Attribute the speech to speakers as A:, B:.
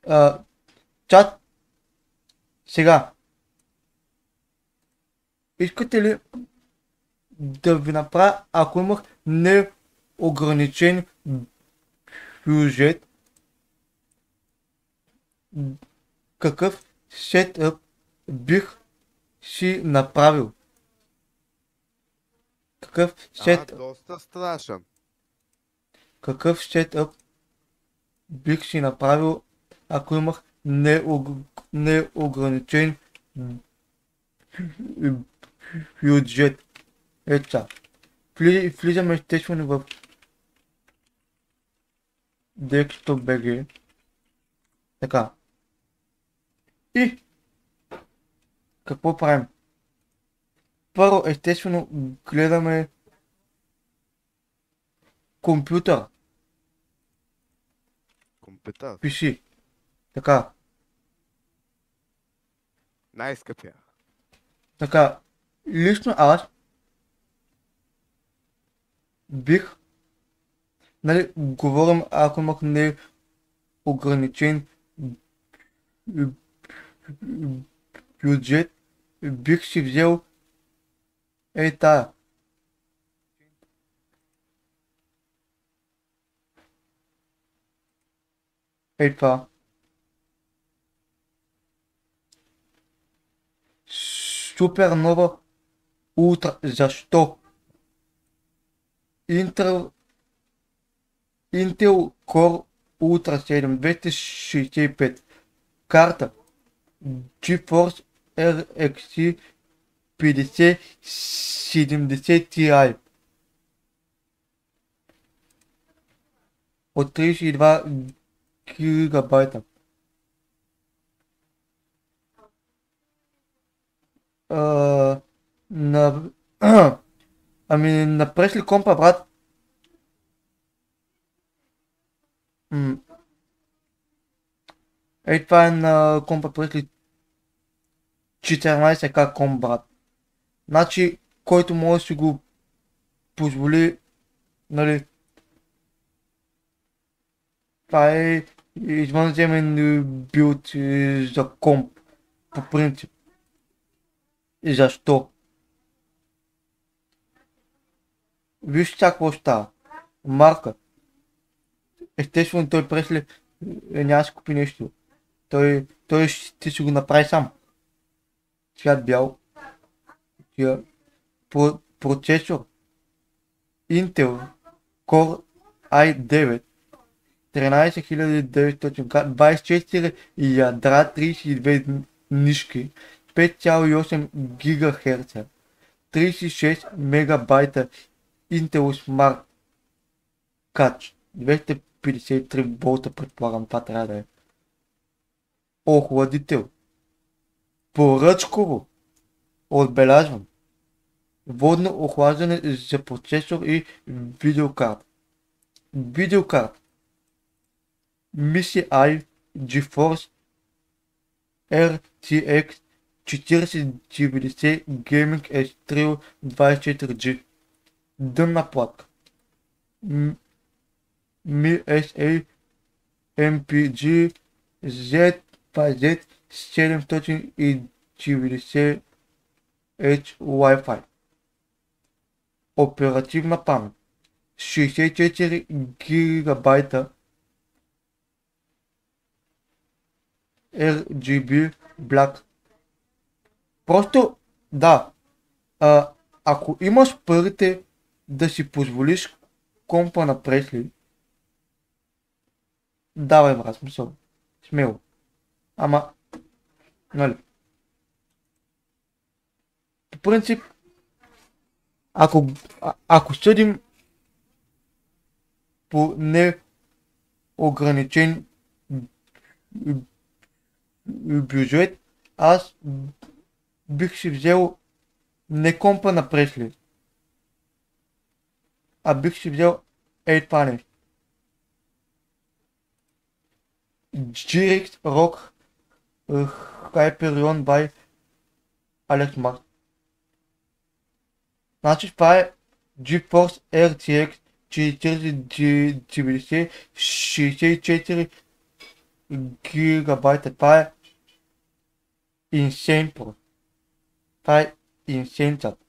A: А, чат, сега, искате ли да ви направя, ако имах неограничен бюджет, какъв сетъп бих си направил? Какъв сет,
B: Доста страшен.
A: какъв сетъп бих си направил, ако имах неограничен бюджет? Ето сега. Влизаме естествено в Dexto.bg. Така. И какво правим? Първо, естествено, гледаме компютър,
B: Компютър.
A: PC. Така.
B: Най-скъпия.
A: Така. Лично аз бих, нали, говорим, ако имах неограничен бюджет, бих си взел тая. Това. Супернова Ултра. Защо? Intel, Intel Core Ultra 7 265. Карта GeForce RX 5070 Ti от 32 гигабайта. А, на... ами, напреш ли компа, брат? М, това е на компа пресли 14к комп, брат. Значи, който може да си го позволи, нали, това е извънземен билд за комп, по принцип. И защо? Виж сега какво става. Марка. Естествено той пресли няма да си купи нещо. Той ще си го направи сам. Цвят бял. Тия процесор. Intel Core i9 13900K, 24 ядра, 32 нишки, 5,8 ГГц, 36 мегабайта Intel Smart Catch, 253 волта, предполагам, това трябва да е. Охладител. Поръчково. Отбелязвам. Водно охлаждане за процесор и видеокарта. Видеокарта. MSI GeForce RTX 4090 Gaming S3 24G. Дънна платка. MSI MPG Z2Z 790H Wi-Fi. Оперативна памет 64 гигабайта RGB Black. Просто, да, ако имаш парите да си позволиш компа на Пресли, давай, брат, смисъл, смело. Ама, нали, по принцип, ако съдим по неограничен бюджет, аз бих си взел не компа на Пресли, а бих си взел това нещо. GRX Rock Hyperion by Alex Mars. Значи това е GeForce RTX 4090 64 гигабайта. Това е insane, bro. Това е insane, чат.